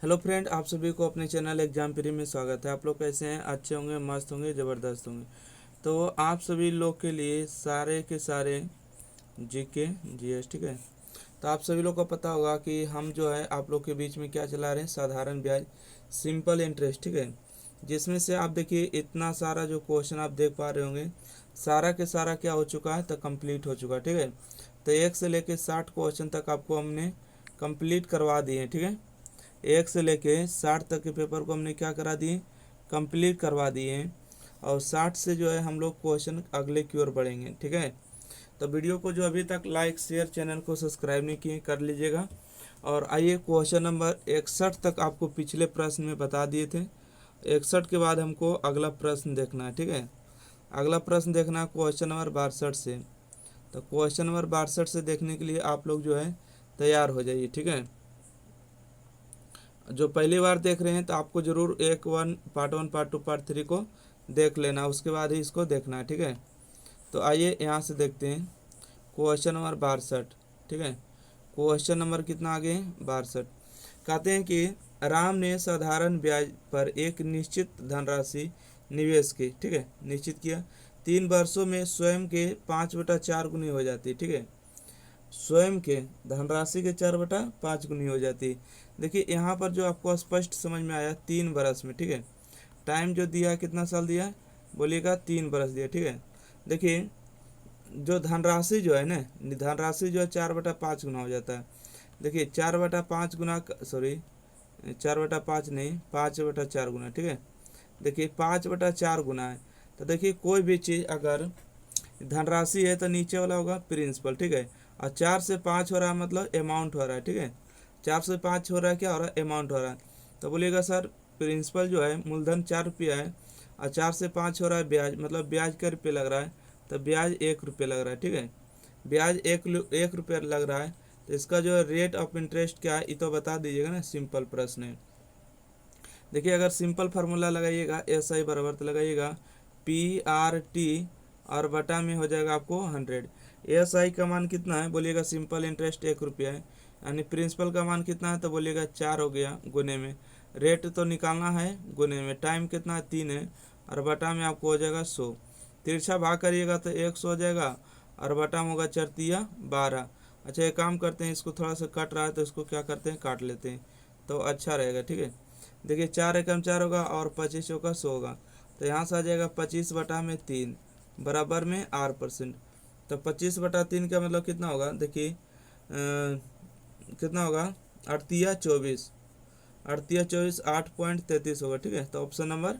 Hello friend, आप सभी को अपने चैनल एग्जाम प्री में स्वागत है। आप लोग कैसे हैं? अच्छे होंगे, मस्त होंगे, ज़बरदस्त होंगे। तो आप सभी लोग के लिए सारे के सारे जीके जीएस, ठीक है। तो आप सभी लोग को पता होगा कि हम जो है आप लोग के बीच में क्या चला रहे हैं, साधारण ब्याज, सिंपल इंटरेस्ट, ठीक है। जिसमें से आप देखिए इतना सारा जो क्वेश्चन आप देख पा रहे होंगे, सारा के सारा क्या हो चुका है, तो कंप्लीट हो चुका है, ठीक है। तो 1 से लेके 60 क्वेश्चन तक आपको हमने कंप्लीट करवा दिए, ठीक है। 1 से लेके 60 तक के पेपर को हमने क्या करा दिए, कंप्लीट करवा दिए हैं। और 60 से जो है हम लोग क्वेश्चन अगले की ओर बढ़ेंगे, ठीक है। तो वीडियो को जो अभी तक लाइक शेयर, चैनल को सब्सक्राइब नहीं किए कर लीजिएगा। और आइए क्वेश्चन नंबर 61 तक आपको पिछले प्रश्न में बता दिए थे। 61 के बाद हमको अगला प्रश्न देखना है, ठीक है। अगला प्रश्न देखना है क्वेश्चन नंबर 62 से। तो क्वेश्चन नंबर 62 से देखने के लिए आप लोग जो है तैयार हो जाइए, ठीक है। जो पहली बार देख रहे हैं तो आपको ज़रूर पार्ट 1 पार्ट 2 पार्ट 3 को देख लेना, उसके बाद ही इसको देखना है, ठीक है। तो आइए यहाँ से देखते हैं क्वेश्चन नंबर 62, ठीक है। क्वेश्चन नंबर कितना आगे, 62। कहते हैं कि राम ने साधारण ब्याज पर एक निश्चित धनराशि निवेश की, ठीक है, निश्चित किया। 3 वर्षों में स्वयं के 5/4 गुनी हो जाती, ठीक है। स्वयं के धनराशि के 4/5 गुनी हो जाती। देखिए यहाँ पर जो आपको स्पष्ट समझ में आया, 3 बरस में, ठीक है। टाइम जो दिया है, कितना साल दिया है, बोलिएगा 3 बरस दिया, ठीक है। देखिए जो धनराशि जो है ना, धनराशि जो है 4/5 गुना हो जाता है। देखिए 4/5 गुना, सॉरी 4/5 नहीं, 5/4 गुना, ठीक है। देखिए 5/4 गुना है। तो देखिए कोई भी चीज़ अगर धनराशि है तो नीचे वाला होगा प्रिंसिपल, ठीक है। और 4 से 5 हो रहा है मतलब अमाउंट हो रहा है, ठीक है। 4 से 5 हो रहा है, क्या हो रहा है, अमाउंट हो रहा है। तो बोलिएगा सर प्रिंसिपल जो है मूलधन 4 रुपया है और 4 से 5 हो रहा है ब्याज, मतलब ब्याज का रुपये लग रहा है, तो ब्याज 1 रुपये लग रहा है, ठीक है। ब्याज एक रुपये लग रहा है। तो इसका जो है रेट ऑफ इंटरेस्ट क्या है, ये तो बता दीजिएगा ना, सिंपल प्रश्न है। देखिए अगर सिंपल फार्मूला लगाइएगा, एस आई बराबर तो लगाइएगा PRT और बटा में हो जाएगा आपको 100। एस आई का मान कितना है, बोलिएगा सिंपल इंटरेस्ट 1 रुपया है, यानी प्रिंसिपल का मान कितना है, तो बोलिएगा 4 हो गया, गुने में रेट तो निकालना है, गुने में टाइम कितना है, 3 है, और बटा में आपको हो जाएगा 100। तिरछा भाग करिएगा तो 100 हो जाएगा, और बटा में होगा 4×3=12। अच्छा एक काम करते हैं, इसको थोड़ा सा कट रहा है तो इसको क्या करते हैं, काट लेते हैं, तो अच्छा रहेगा, ठीक है। देखिए 4 एकम 4 होगा और 25 का 100 होगा, तो यहाँ से आ जाएगा 25/3 बराबर में R%। तो 25/3 का मतलब कितना होगा, देखिए कितना होगा, 8×24, 8×24 8.33 होगा, ठीक है। तो ऑप्शन नंबर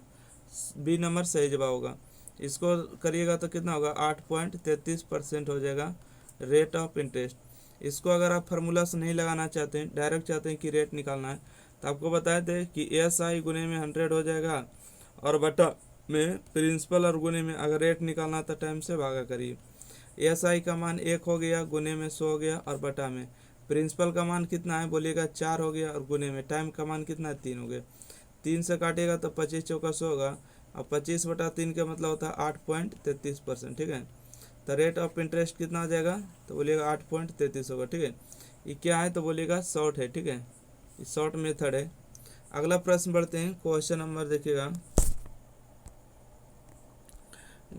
बी नंबर सही जवाब होगा। इसको करिएगा तो कितना होगा, 8.33% हो जाएगा रेट ऑफ इंटरेस्ट। इसको अगर आप फार्मूला से नहीं लगाना चाहते हैं, डायरेक्ट चाहते हैं कि रेट निकालना है, तो आपको बताए थे कि एस आई गुने में 100 हो जाएगा, और बटा में प्रिंसिपल, और गुने में अगर रेट निकालना तो टाइम से भागा करिए। एस आई का मान 1 हो गया, गुने में 100 हो गया, और बटा में प्रिंसिपल का मान कितना है, बोलिएगा 4 हो गया, और गुने में टाइम का मान कितना है, 3 हो गया। 3 से काटेगा तो 25×4 होगा, और 25/3 का मतलब होता है 8.33%, ठीक है। तो रेट ऑफ इंटरेस्ट कितना आ जाएगा, तो बोलिएगा 8.33 होगा, ठीक है। ये क्या है, तो बोलिएगा शॉर्ट है, ठीक है, ये शॉर्ट मेथड है। अगला प्रश्न बढ़ते हैं, क्वेश्चन नंबर देखिएगा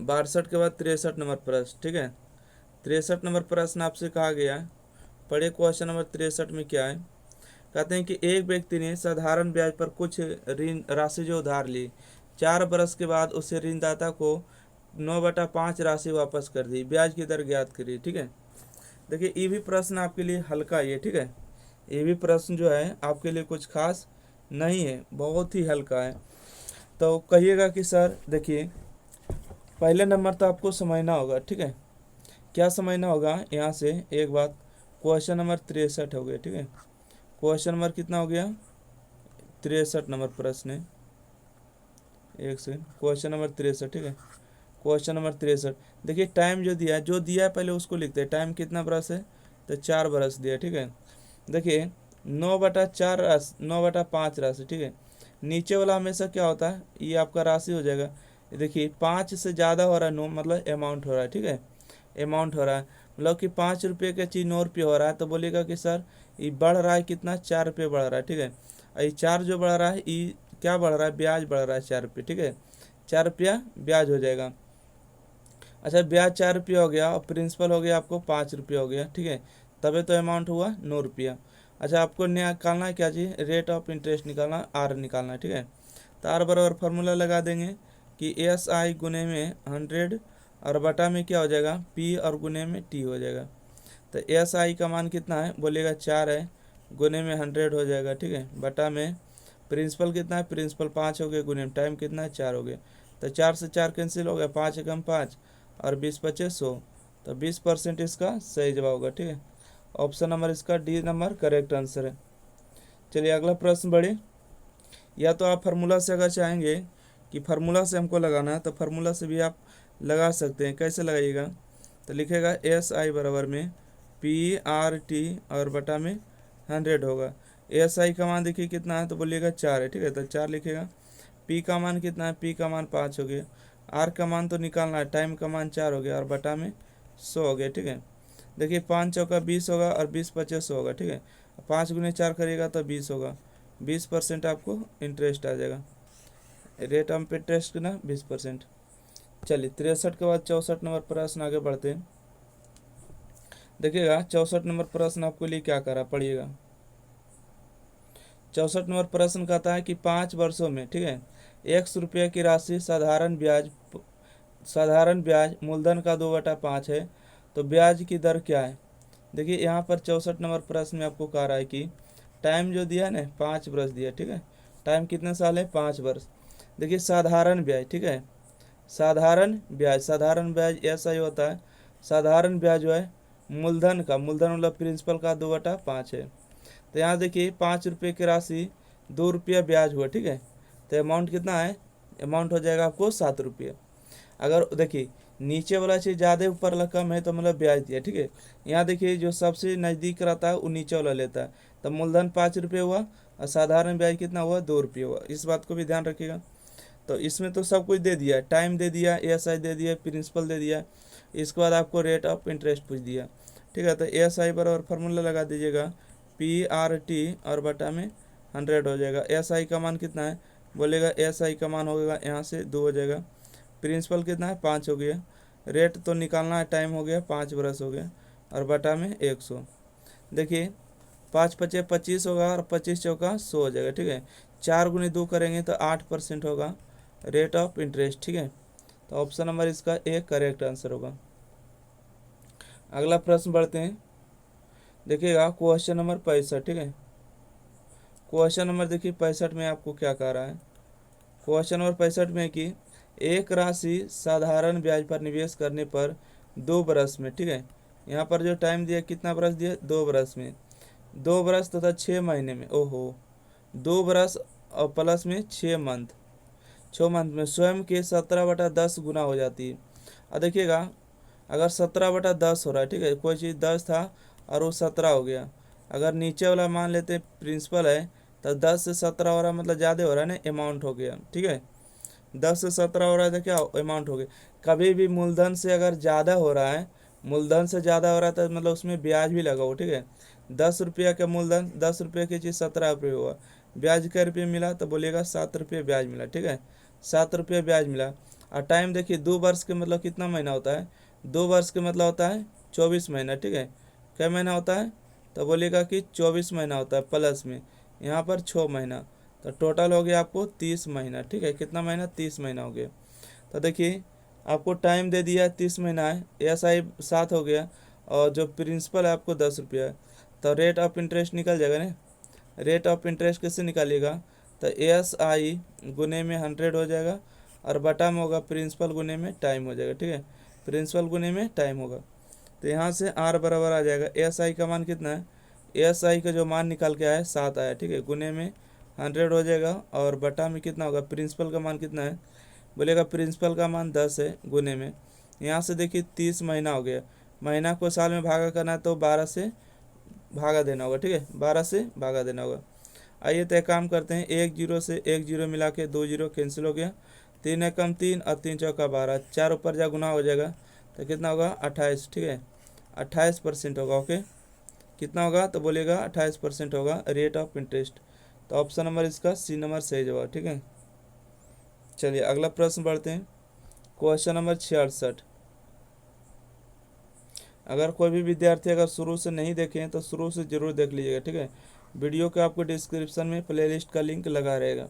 62 के बाद 63 नंबर प्रश्न, ठीक है। 63 नंबर प्रश्न आपसे कहा गया है, पढ़िए क्वेश्चन नंबर 63 में क्या है। कहते हैं कि एक व्यक्ति ने साधारण ब्याज पर कुछ ऋण राशि जो उधार ली, 4 बरस के बाद उसे ऋणदाता को 9/5 राशि वापस कर दी, ब्याज की दर ज्ञात करिए, ठीक है। देखिए ये भी प्रश्न आपके लिए हल्का ही है, ठीक है। ये भी प्रश्न जो है आपके लिए कुछ खास नहीं है, बहुत ही हल्का है। तो कहिएगा कि सर देखिए पहले नंबर तो आपको समझना होगा, ठीक है। क्या समझना होगा, यहाँ से एक बात, क्वेश्चन नंबर 63 हो गया, ठीक है। क्वेश्चन नंबर कितना हो गया, 63 नंबर प्रश्न है, एक सेकंड, क्वेश्चन नंबर 63, ठीक है। क्वेश्चन नंबर 63, देखिए टाइम जो दिया है पहले उसको लिखते हैं। टाइम कितना बरस है, तो 4 बरस दिया, ठीक है। देखिए 9/5 राशि, ठीक है। नीचे वाला हमेशा क्या होता है, ये आपका राशि हो जाएगा। देखिए 5 से ज़्यादा हो रहा है, 9 मतलब अमाउंट हो रहा है, ठीक है, अमाउंट हो रहा है, मतलब कि 5 रुपये का चीज़ 9 रुपये हो रहा है, तो बोलिएगा कि सर ये बढ़ रहा है कितना, 4 रुपये बढ़ रहा है, ठीक है। और ये 4 जो बढ़ रहा है ये क्या बढ़ रहा है, ब्याज बढ़ रहा है 4 रुपये, ठीक है। 4 रुपया ब्याज हो जाएगा। अच्छा, ब्याज 4 रुपये हो गया और प्रिंसिपल हो गया आपको 5 रुपये हो गया, ठीक है। तबे तो अमाउंट हुआ 9 रुपया। अच्छा, आपको निकालना है क्या चीज़, रेट ऑफ इंटरेस्ट निकालना, आर निकालना है, ठीक है। तो आर बराबर फार्मूला लगा देंगे कि एस आई गुने में 100 और बटा में क्या हो जाएगा, पी और गुने में टी हो जाएगा। तो एस आई का मान कितना है, बोलेगा 4 है, गुने में 100 हो जाएगा, ठीक है। बटा में प्रिंसिपल कितना है, प्रिंसिपल 5 हो गए, गुने में टाइम कितना है, 4 हो गए। तो 4 से 4 कैंसिल हो गया, 5 एकम 5 और 20 बचे 100। तो 20% इसका सही जवाब होगा, ठीक है। ऑप्शन नंबर इसका डी नंबर करेक्ट आंसर है। चलिए अगला प्रश्न बढ़े। या तो आप फार्मूला से अगर चाहेंगे कि फार्मूला से हमको लगाना है तो फार्मूला से भी आप लगा सकते हैं। कैसे लगाइएगा, तो लिखेगा एस आई बराबर में पी आर टी और बटा में 100 होगा। एस आई का मान देखिए कितना है, तो बोलिएगा 4 है, ठीक है। तो 4 लिखेगा। पी का मान कितना है, पी का मान 5 हो गया। आर का मान तो निकालना है, टाइम का मान 4 हो गया और बटा में 100 हो गया, ठीक है। देखिए 5 चौका 20 होगा और 20 पचे 100 होगा, ठीक है। 5 गुने 4 करिएगा तो 20 होगा। 20% आपको इंटरेस्ट आ जाएगा, रेट ऑफ इंटरेस्ट ना 20%। चलिए 63 के बाद 64 नंबर प्रश्न आगे बढ़ते हैं। देखिएगा 64 नंबर प्रश्न आपके लिए क्या करा, पढ़िएगा। 64 नंबर प्रश्न कहता है कि 5 वर्षों में, ठीक है, 100 रुपये की राशि साधारण ब्याज मूलधन का 2/5 है, तो ब्याज की दर क्या है। देखिए यहाँ पर 64 नंबर प्रश्न में आपको कह रहा है कि टाइम जो दिया है ना 5 वर्ष दिया, ठीक है। टाइम कितने साल है, 5 वर्ष। देखिए साधारण ब्याज, ठीक है, साधारण ब्याज ऐसा ही होता है। साधारण ब्याज जो है मूलधन मतलब प्रिंसिपल का 2/5 है। तो यहाँ देखिए 5 रुपये की राशि 2 रुपया ब्याज हुआ, ठीक है। तो अमाउंट कितना है, अमाउंट हो जाएगा आपको 7 रुपये। अगर देखिए नीचे वाला चीज़ ज़्यादा ऊपर वाला कम है तो मतलब ब्याज दिया, ठीक है। यहाँ देखिए जो सबसे नज़दीक रहता है वो नीचे वाला लेता है। तो मूलधन 5 रुपये हुआ और साधारण ब्याज कितना हुआ, 2 रुपये हुआ। इस बात को भी ध्यान रखिएगा। तो इसमें तो सब कुछ दे दिया, टाइम दे दिया, एस आई दे दिया, प्रिंसिपल दे दिया। इसके बाद आपको रेट ऑफ इंटरेस्ट पूछ दिया, ठीक है। तो एस आई बराबर फार्मूला लगा दीजिएगा, पी आर टी और बटा में 100 हो जाएगा। एस आई का मान कितना है, बोलेगा एस आई का मान होगा यहाँ से 2 हो जाएगा। प्रिंसिपल कितना है, 5 हो गया। रेट तो निकालना है, टाइम हो गया 5 वर्ष हो गया और बटा में 100। देखिए 5 पचे 25 होगा और 25 चौका 100 हो जाएगा, ठीक है। 4 गुने 2 करेंगे तो 8% होगा रेट ऑफ इंटरेस्ट, ठीक है। तो ऑप्शन नंबर इसका एक करेक्ट आंसर होगा। अगला प्रश्न बढ़ते हैं। देखिएगा क्वेश्चन नंबर 65, ठीक है। क्वेश्चन नंबर देखिए 65 में आपको क्या कह रहा है। क्वेश्चन नंबर 65 में कि एक राशि साधारण ब्याज पर निवेश करने पर 2 वर्ष में, ठीक है। यहाँ पर जो टाइम दिया कितना वर्ष दिया, 2 वर्ष में, 2 वर्ष तथा 6 महीने में, ओहो 2 वर्ष और प्लस में 6 मंथ, 6 मंथ में स्वयं के 17/10 गुना हो जाती है। अब देखिएगा अगर 17/10 हो रहा है, ठीक है, कोई चीज़ 10 था और वो 17 हो गया। अगर नीचे वाला मान लेते प्रिंसिपल है तो 10 से 17 हो रहा है, मतलब ज़्यादा हो रहा है ना, अमाउंट हो गया, ठीक है। 10 से 17 हो रहा है तो क्या अमाउंट हो गया। कभी भी मूलधन से अगर ज़्यादा हो रहा है, मूलधन से ज़्यादा हो रहा है तो मतलब उसमें ब्याज भी लगा हो, ठीक है। 10 रुपया का मूलधन, 10 रुपये की चीज़ 17 रुपये हुआ, ब्याज कै रुपये मिला, तो बोलिएगा 7 रुपये ब्याज मिला, ठीक है। 7 रुपये ब्याज मिला। और टाइम देखिए 2 वर्ष के मतलब कितना महीना होता है, 2 वर्ष के मतलब होता है 24 महीना, ठीक है। क्या महीना होता है, तो बोलिएगा कि 24 महीना होता है, प्लस में यहाँ पर 6 महीना, तो टोटल हो गया आपको 30 महीना, ठीक है। कितना महीना, 30 महीना हो गया। तो देखिए आपको टाइम दे दिया 30 महीना है, एस आई 7 हो गया और जो प्रिंसिपल है आपको 10 रुपया है। तो रेट ऑफ इंटरेस्ट निकल जाएगा ना। रेट ऑफ इंटरेस्ट कैसे निकालिएगा, तो एस आई गुने में 100 हो जाएगा और बटा में होगा प्रिंसिपल गुने में टाइम हो जाएगा, ठीक है। प्रिंसिपल गुने में टाइम होगा। तो यहाँ से आर बराबर आ जाएगा, एस आई का मान कितना है, एस आई का जो मान निकाल के आया 7 आया, ठीक है, गुने में 100 हो जाएगा और बटा में कितना होगा, प्रिंसिपल का मान कितना है, बोलेगा प्रिंसिपल का मान 10 है, गुने में यहाँ से देखिए 30 महीना हो गया। महीना को साल में भागा करना है तो 12 से भागा देना होगा, ठीक है, 12 से भागा देना होगा। आइए तो एक काम करते हैं, 1 जीरो से 1 जीरो मिला के 2 जीरो कैंसिल हो गया, 3 एकम 3 और 3 चौका 12, 4 ऊपर जा गुना हो जाएगा तो कितना होगा 28, ठीक है, 28% होगा, ओके। कितना होगा तो बोलिएगा 28% होगा रेट ऑफ इंटरेस्ट। तो ऑप्शन नंबर इसका सी नंबर सही जवाब, ठीक है। चलिए अगला प्रश्न बढ़ते हैं। Question number 66। अगर कोई भी विद्यार्थी अगर शुरू से नहीं देखे हैं तो शुरू से जरूर देख लीजिएगा, ठीक है। वीडियो के आपको डिस्क्रिप्शन में प्लेलिस्ट का लिंक लगा रहेगा।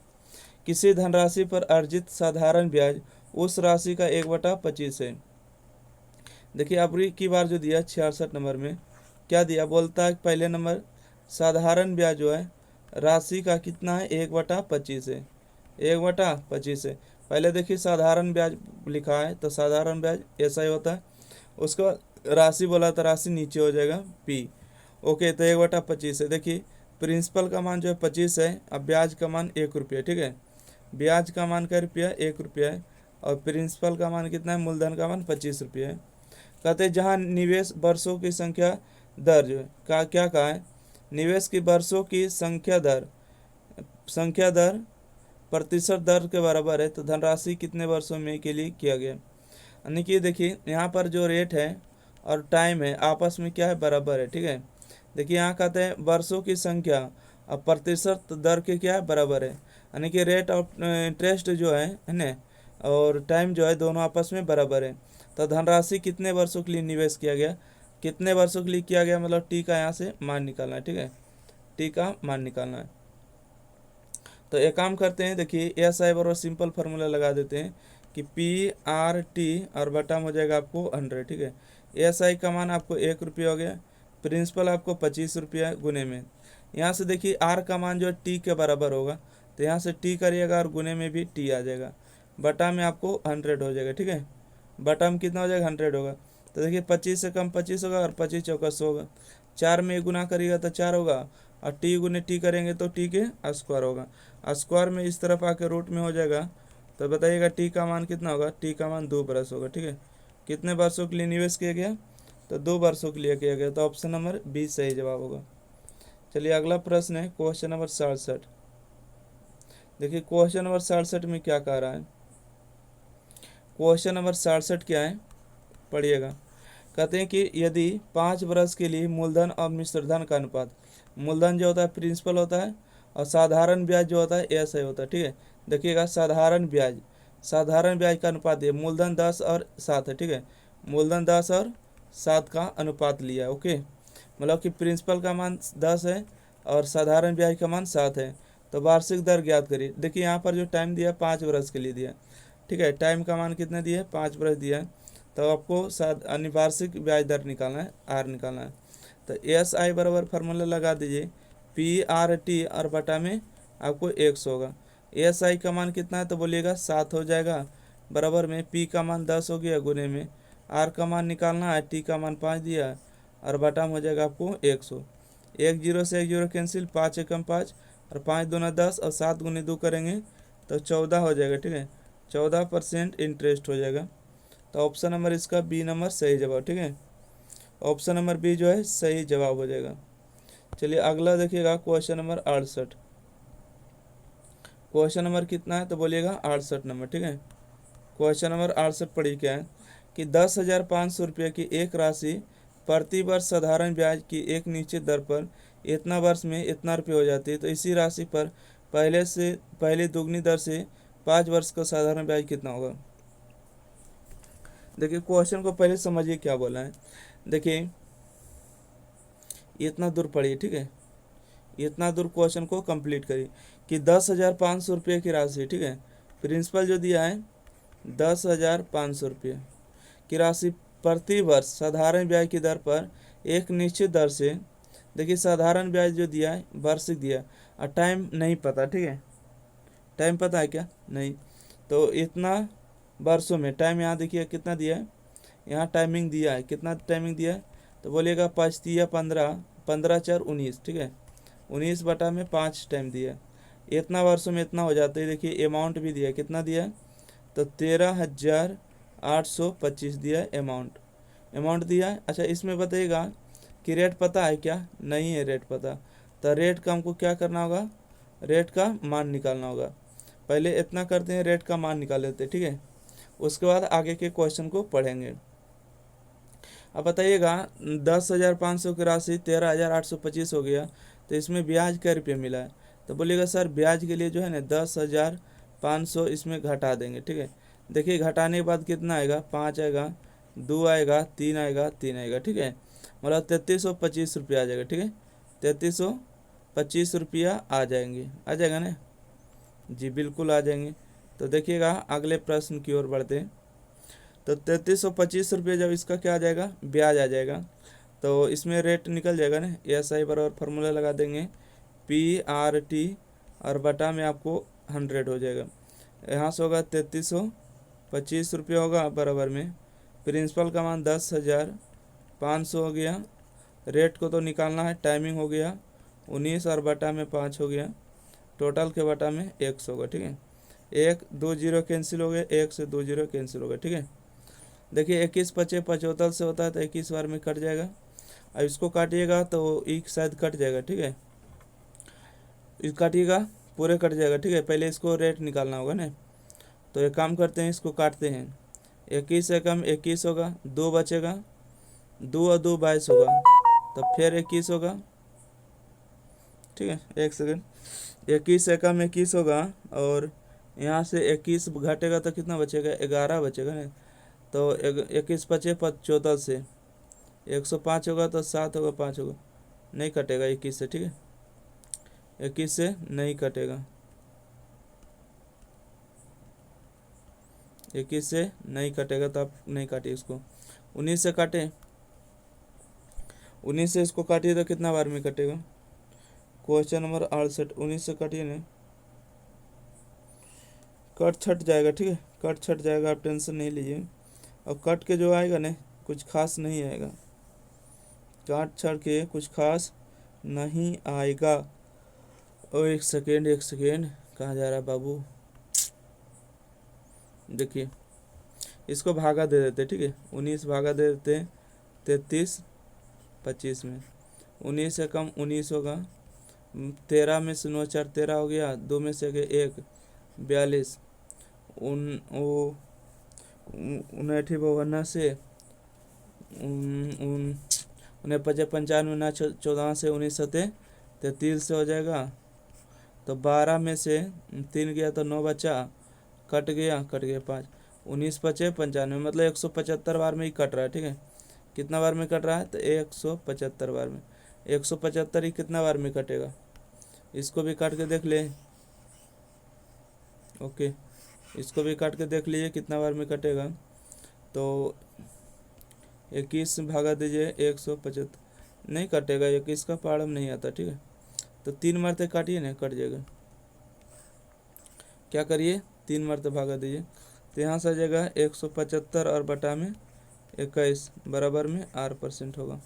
किसी धनराशि पर अर्जित साधारण ब्याज उस राशि का 1/25 है। देखिए अब की बार जो दिया 66 नंबर में क्या दिया, बोलता है पहले नंबर साधारण ब्याज जो है राशि का कितना है 1/25 है, 1/25 है। पहले देखिए साधारण ब्याज लिखा है तो साधारण ब्याज ऐसा ही होता है। उसके बाद राशि बोला तो राशि नीचे हो जाएगा पी। ओके तो 1/25 है। देखिए प्रिंसिपल का मान जो है 25 है, अब ब्याज का मान 1 रुपया, ठीक है। ब्याज का मान क्या रुपया 1 रुपया है और प्रिंसिपल का मान कितना है, मूलधन का मान 25 रुपया है। कहते हैं जहाँ निवेश वर्षों की संख्या दर जो है क्या कहा है, निवेश की वर्षों की संख्या दर प्रतिशत दर के बराबर है तो धनराशि कितने वर्षों में के लिए किया गया। यानी कि देखिए यहाँ पर जो रेट है और टाइम है आपस में क्या है, बराबर है, ठीक है। देखिए यहाँ कहते हैं वर्षों की संख्या और प्रतिशत दर के क्या है, बराबर है। यानी कि रेट ऑफ इंटरेस्ट जो है ना और टाइम जो है दोनों आपस में बराबर है। तो धनराशि कितने वर्षों के लिए निवेश किया गया, कितने वर्षों के लिए किया गया, मतलब टी का यहाँ से मान निकालना है, ठीक है। टी का मान निकालना है। तो एक काम करते हैं, देखिए एस आई बराबर सिंपल फार्मूला लगा देते हैं कि पी आर टी और बटा हो जाएगा आपको 100, ठीक है। एस आई का मान आपको 1 रुपया हो गया, प्रिंसिपल आपको 25 रुपया गुने में। यहाँ से देखिए आर का मान जो है टी के बराबर होगा तो यहाँ से टी करिएगा और गुने में भी टी आ जाएगा, बटा में आपको 100 हो जाएगा, ठीक है। बटा में कितना हो जाएगा 100 होगा। तो देखिए 25 से कम 25 होगा और 25 चौका 100 होगा। 4 में गुना करिएगा तो 4 होगा और टी गुने टी करेंगे तो टी के स्क्वायर होगा। स्क्वायर में इस तरफ आके रूट में हो जाएगा तो बताइएगा टी का मान कितना होगा, टी का मान 2 बरस होगा, ठीक है। कितने वर्षों के लिए निवेश किया गया तो 2 वर्षों के लिए किया गया, तो ऑप्शन नंबर बी सही जवाब होगा। चलिए अगला प्रश्न है क्वेश्चन नंबर 67। देखिए क्वेश्चन नंबर 67 में क्या कह रहा है, क्वेश्चन नंबर 67 क्या है पढ़िएगा। कहते हैं कि यदि 5 वर्ष के लिए मूलधन और मिश्रधन का अनुपात, मूलधन जो होता है प्रिंसिपल होता है और साधारण ब्याज जो होता है ऐसा ही होता है, ठीक है। देखिएगा साधारण ब्याज का अनुपात है, मूलधन 10 और 7 है, ठीक है। मूलधन 10 और 7 का अनुपात लिया है, ओके। मतलब कि प्रिंसिपल का मान 10 है और साधारण ब्याज का मान 7 है। तो वार्षिक दर ज्ञात करिए। देखिए यहाँ पर जो टाइम दिया 5 वर्ष के लिए दिया, ठीक है। टाइम का मान कितना दिया है, 5 वर्ष दिया है। तो आपको वार्षिक ब्याज दर निकालना है, आर निकालना है। तो एस आई बराबर फार्मूला लगा दीजिए, पी आर टी और बटा में आपको 100 होगा। एस आई का मान कितना है तो बोलिएगा 7 हो जाएगा, बराबर में पी का मान 10 हो गया गुने में, आर का मान निकालना है, टी का मान 5 दिया और बटा में हो जाएगा आपको 100। 1 0 से 1 0 कैंसिल, 5 एकम 5 और 5 दूना 10 और 7 गुने 2 करेंगे तो 14 हो जाएगा, ठीक है। 14% इंटरेस्ट हो जाएगा। तो ऑप्शन नंबर इसका बी नंबर सही जवाब, ठीक है। ऑप्शन नंबर बी जो है सही जवाब हो जाएगा। चलिए अगला देखिएगा क्वेश्चन नंबर 68। क्वेश्चन नंबर कितना है तो बोलिएगा 68 नंबर, ठीक है। क्वेश्चन नंबर 68 पढ़ी क्या है कि 10,500 रुपये की एक राशि प्रति वर्ष साधारण ब्याज की एक निश्चित दर पर इतना वर्ष में इतना रुपये हो जाती है, तो इसी राशि पर पहले दुगनी दर से 5 वर्ष का साधारण ब्याज कितना होगा। देखिए क्वेश्चन को पहले समझिए क्या बोला है। देखिए इतना दूर पढ़िए, ठीक है। इतना दूर क्वेश्चन को कंप्लीट करिए कि 10,500 रुपये की राशि, ठीक है। प्रिंसिपल जो दिया है 10,500 रुपये की राशि प्रति वर्ष साधारण ब्याज की दर पर एक निश्चित दर से, देखिए साधारण ब्याज जो दिया है वार्षिक दिया और टाइम नहीं पता, ठीक है। टाइम पता है क्या, नहीं। तो इतना वर्षों में टाइम यहाँ देखिए कितना दिया है, यहाँ टाइमिंग दिया है, कितना टाइमिंग दिया है तो बोलिएगा 5 तिया 15, 15 4 19, ठीक है। 19 बटा में 5 टाइम दिया है, इतना वर्षों में इतना हो जाता है। देखिए अमाउंट भी दिया है, कितना दिया है तो 13,825 दिया है अमाउंट दिया है। अच्छा इसमें बताइएगा कि रेट पता है क्या, नहीं है रेट पता। तो रेट का हमको क्या करना होगा, रेट का मान निकालना होगा। पहले इतना करते हैं, रेट का मान निकाल लेते हैं, ठीक है। उसके बाद आगे के क्वेश्चन को पढ़ेंगे। अब बताइएगा 10,500 की राशि 13,825 हो गया, तो इसमें ब्याज क्या रुपये मिला है? तो बोलिएगा सर ब्याज के लिए जो है ना 10,500 इसमें घटा देंगे, ठीक है। देखिए घटाने के बाद कितना आएगा, 5 आएगा, 2 आएगा, 3 आएगा, 3 आएगा, ठीक है। मतलब 3325 रुपया आ जाएगा, ठीक है। 3325 रुपया आ जाएंगे, आ जाएगा ना जी, बिल्कुल आ जाएंगे। तो देखिएगा अगले प्रश्न की ओर बढ़ते हैं। तो 3325 रुपये जब इसका क्या आ जाएगा, ब्याज आ जाएगा, तो इसमें रेट निकल जाएगा ना, SI बराबर फार्मूला लगा देंगे PRT और बटा में आपको 100 हो जाएगा। यहाँ से होगा 3325 रुपये होगा बराबर में प्रिंसिपल का मान 10,500 हो गया, रेट को तो निकालना है, टाइमिंग हो गया 19 और बटा में 5 हो गया, टोटल के बटा में 100 होगा, ठीक है। 1 2 0 कैंसिल हो गए, 1 से 2 0 कैंसिल हो गए, ठीक है। देखिए 21 पचे 75 से होता है तो 21 बार में कट जाएगा। अब इसको काटिएगा तो एक शायद कट जाएगा, ठीक है। इस काटिएगा पूरे कट जाएगा, ठीक है। पहले इसको रेट निकालना होगा ना, तो एक काम करते हैं, इसको काटते हैं। 21 से कम 21 होगा, 2 बचेगा, 2 और 2 22 होगा, तो फिर 21 होगा, ठीक है। एक सेकेंड, 21 से कम 21 होगा और यहाँ से 21 घटेगा तो कितना बचेगा, 11 बचेगा ना। तो 21 पचे 74 से 105 होगा, तो 7 होगा, 5 होगा, नहीं कटेगा 21 से, ठीक है। 21 से नहीं कटेगा, 21 से नहीं कटेगा, तो आप नहीं काटिए इसको। 19 से काटें, 19 से इसको काटिए तो कितना बार में कटेगा, क्वेश्चन नंबर 68, 19 से काटिए ना, कट छट जाएगा, ठीक है। कट छट जाएगा, आप टेंशन नहीं लीजिए। और कट के जो आएगा ना कुछ खास नहीं आएगा, काट छट के कुछ खास नहीं आएगा। और एक सेकेंड कहाँ जा रहा है बाबू, देखिए इसको भागा दे देते, ठीक है। 19 भागा दे देते 3325 में, 19 से कम 19 होगा, 13 में से 9 4 13 हो गया, 2 में से 1 42, 59 से 95 ना 14 से 19 सते 33 से हो जाएगा। तो 12 में से 3 गया तो 9 बचा, कट गया 5, 19 बचे 95, मतलब 175 बार में ही कट रहा है, ठीक है। कितना बार में कट रहा है, तो 175 बार में। 175 ही कितना बार में कटेगा, इसको भी काट के देख ले, ओके, इसको भी काट के देख लीजिए कितना बार में कटेगा। तो 21 भागा दीजिए 175, नहीं कटेगा, 21 का पाड़म नहीं आता, ठीक है। तो 3 मरते काटिए ना, कट जाएगा। क्या करिए, 3 मरते भागा दीजिए, तो यहाँ से आ जाएगा 175 और बटा में 21 बराबर में R% होगा।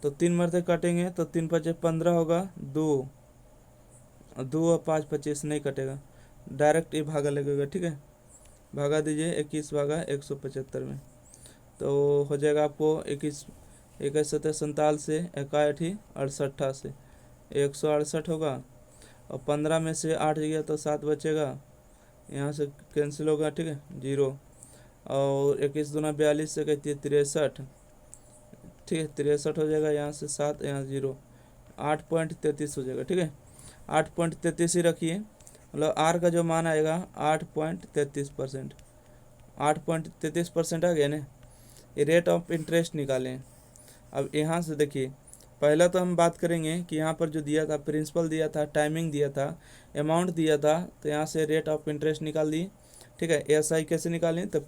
तो 3 मरते काटेंगे तो 3 5 15 होगा, 2 और 5 25 नहीं कटेगा, डायरेक्ट ये भागा लगेगा, ठीक है। भागा दीजिए 21 भागा 175 में, तो हो जाएगा आपको 21 47 से 61 68 से 168 होगा, और 15 में से 8 गया तो 7 बचेगा, यहाँ से कैंसिल होगा, ठीक है, 0। और 21 दूना 42 से कहती है 63, ठीक है, 63 हो जाएगा, यहाँ से 7, यहाँ 0, 8.33 हो जाएगा, ठीक है। 8.33 ही रखिए, मतलब R का जो मान आएगा 8.33%, 8.33% आ गया ना। ये रेट ऑफ इंटरेस्ट निकालें। अब यहाँ से देखिए, पहला तो हम बात करेंगे कि यहाँ पर जो दिया था, प्रिंसिपल दिया था, टाइमिंग दिया था, अमाउंट दिया था, तो यहाँ से रेट ऑफ इंटरेस्ट निकाल दी, ठीक है। SI कैसे निकालें, तो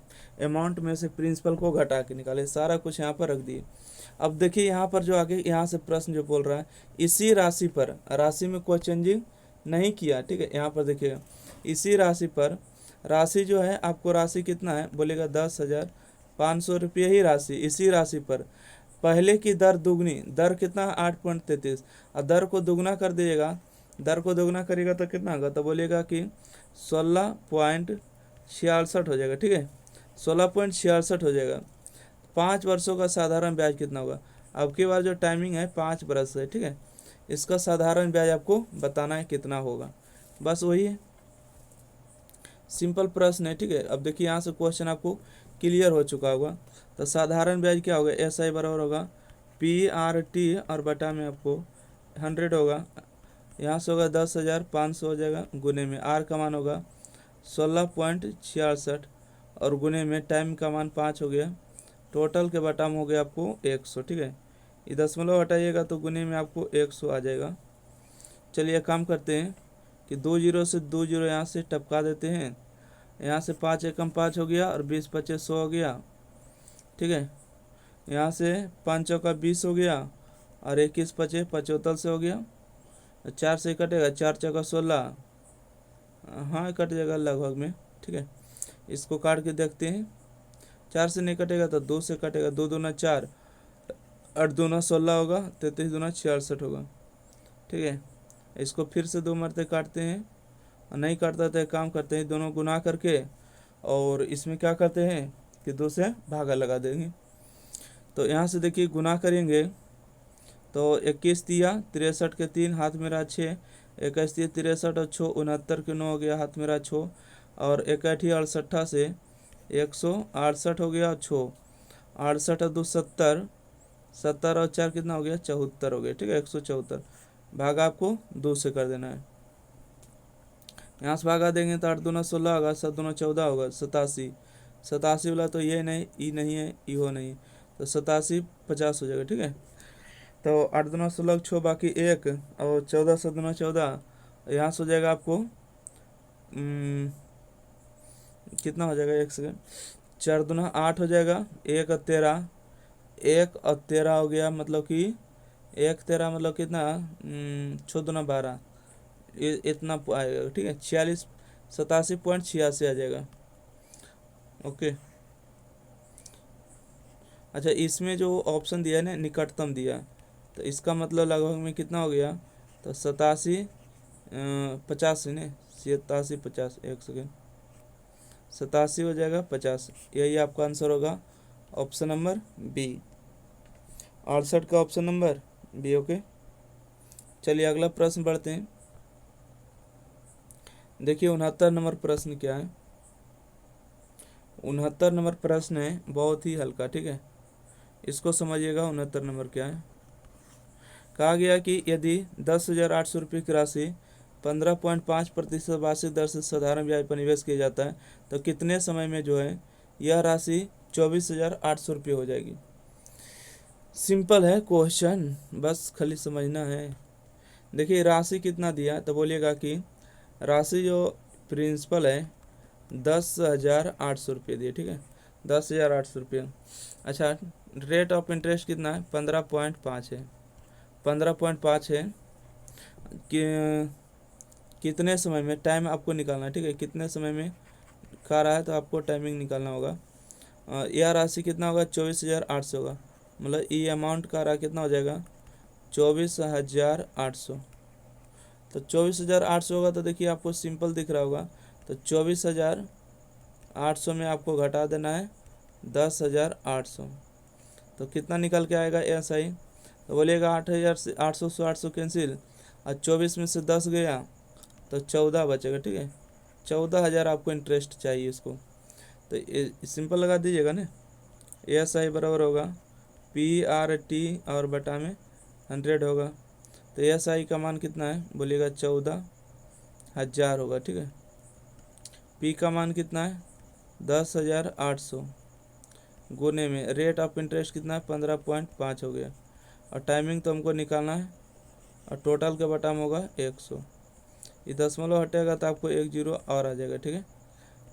अमाउंट में से प्रिंसिपल को घटा के निकालें, सारा कुछ यहाँ पर रख दिए। अब देखिए यहाँ पर जो आगे यहाँ से प्रश्न जो बोल रहा है, इसी राशि पर, राशि में कोई चेंजिंग नहीं किया, ठीक है। यहाँ पर देखिएगा इसी राशि पर, राशि जो है आपको, राशि कितना है बोलेगा 10,500 रुपये ही राशि, इसी राशि पर पहले की दर दुगनी, दर कितना 8.33, और दर को दुगना कर दीजिएगा, दर को दुगना करिएगा तो कितना होगा, तो बोलिएगा कि 16.66 हो जाएगा, ठीक है, 16.66 हो जाएगा। 5 वर्षों का साधारण ब्याज कितना होगा, अब की बार जो टाइमिंग है 5 वर्ष है, ठीक है। इसका साधारण ब्याज आपको बताना है कितना होगा, बस वही है, सिंपल प्रश्न है, ठीक है। अब देखिए यहाँ से क्वेश्चन आपको क्लियर हो चुका होगा। तो साधारण ब्याज क्या होगा, एस आई बराबर होगा पी आर टी और बटा में आपको 100 होगा, यहाँ से होगा 10,500 हो जाएगा, गुने में आर का मान होगा 16.66 और गुने में टाइम का मान 5 हो गया, टोटल के बटा में हो गया आपको 100। ठीक है, ये दशमलव हटाइएगा तो गुने में आपको 100 आ जाएगा। चलिए काम करते हैं कि 2 जीरो से 2 जीरो यहाँ से टपका देते हैं, यहाँ से 5 एकम 5 हो गया और 20 पच्चीस 100 हो गया। ठीक है, यहाँ से 5 चौका 20 हो गया और 21 पचे 75 से हो गया, 4 से कटेगा, 4 चौका 16, हाँ कट जाएगा लगभग में। ठीक है, इसको काट के देखते हैं, 4 से नहीं कटेगा तो 2 से कटेगा, 2 दूना 4, 8 दूना 16 होगा, 33 दूना 66 होगा। ठीक है, इसको फिर से 2 मरते काटते हैं, और नहीं काटता तो एक काम करते हैं, दोनों गुना करके और इसमें क्या करते हैं कि 2 से भागा लगा देंगे। तो यहाँ से देखिए गुना करेंगे तो 21 दिया 63 के 3 हाथ मेरा 6, 21 दिया 63 और 6 69 के 9 हो गया हाथ मेरा 6, और 61 68 से 168 हो गया 6, 68 और 2 70, 70 और 4 कितना हो गया 74 हो गया। ठीक है, 174 भागा आपको 2 से कर देना है। यहाँ से भागा देंगे तो 8 दूना 16 होगा, 7 दूना 14 होगा, 87, 87 वाला तो ये नहीं, ई नहीं है, ई हो नहीं, तो 87 50 हो जाएगा। ठीक है, तो 8 दूना 16 6 बाकी 1 और 14 7 दूना 14, यहाँ से हो जाएगा आपको कितना हो जाएगा, 1 सेकेंड, 4 दूना 8 हो जाएगा, 1 और 13, 1 और 13 हो गया, मतलब कि 1 13 मतलब कितना 6 दूना 12, इतना आएगा। ठीक है, 86 आ जाएगा। ओके, अच्छा इसमें जो ऑप्शन दिया है ना निकटतम दिया, तो इसका मतलब लगभग में कितना हो गया, तो 87 50 ने 87 50, 1 सेकेंड, 87 हो जाएगा 50, यही आपका आंसर होगा ऑप्शन नंबर बी, 68 का ऑप्शन नंबर बी। ओके, चलिए अगला प्रश्न बढ़ते हैं। देखिए 69 नंबर प्रश्न क्या है, 69 नंबर प्रश्न है बहुत ही हल्का। ठीक है, इसको समझिएगा। 69 नंबर क्या है, कहा गया कि यदि 10,800 रुपये की राशि 15.5% वार्षिक दर से साधारण ब्याज पर निवेश किया जाता है तो कितने समय में जो है यह राशि 24,800 रुपये हो जाएगी। सिंपल है क्वेश्चन, बस खाली समझना है। देखिए राशि कितना दिया, तो बोलिएगा कि राशि जो प्रिंसिपल है 10,800 रुपये दिए। ठीक है, 10,800 रुपये। अच्छा, रेट ऑफ इंटरेस्ट कितना है, 15.5 है, 15.5 है कि कितने समय में, टाइम आपको निकालना है। ठीक है, कितने समय में खा रहा है तो आपको टाइमिंग निकालना होगा। यह राशि कितना होगा, 24,800 होगा, मतलब ई अमाउंट का रहा कितना हो जाएगा 24,800। तो 24,800 होगा तो देखिए आपको सिंपल दिख रहा होगा, तो 24,800 में आपको घटा देना है 10,800, तो कितना निकल के आएगा ऐसा ही। तो बोलिएगा 8,000 से 800 से 800 कैंसिल, और 24 में से 10 गया तो 14 बचेगा। ठीक है, 14,000 आपको इंटरेस्ट चाहिए इसको, तो सिंपल लगा दीजिएगा ना। एस आई बराबर होगा PRT और बटा में 100 होगा, तो एस आई का मान कितना है, बोलिएगा 14,000 होगा। ठीक है, पी का मान कितना है 10,800, गुने में रेट ऑफ इंटरेस्ट कितना है 15.5 हो गया, और टाइमिंग तो हमको निकालना है, और टोटल के बटा में होगा 100। ये दशमलव हटेगा तो आपको 1 जीरो और आ जाएगा। ठीक है,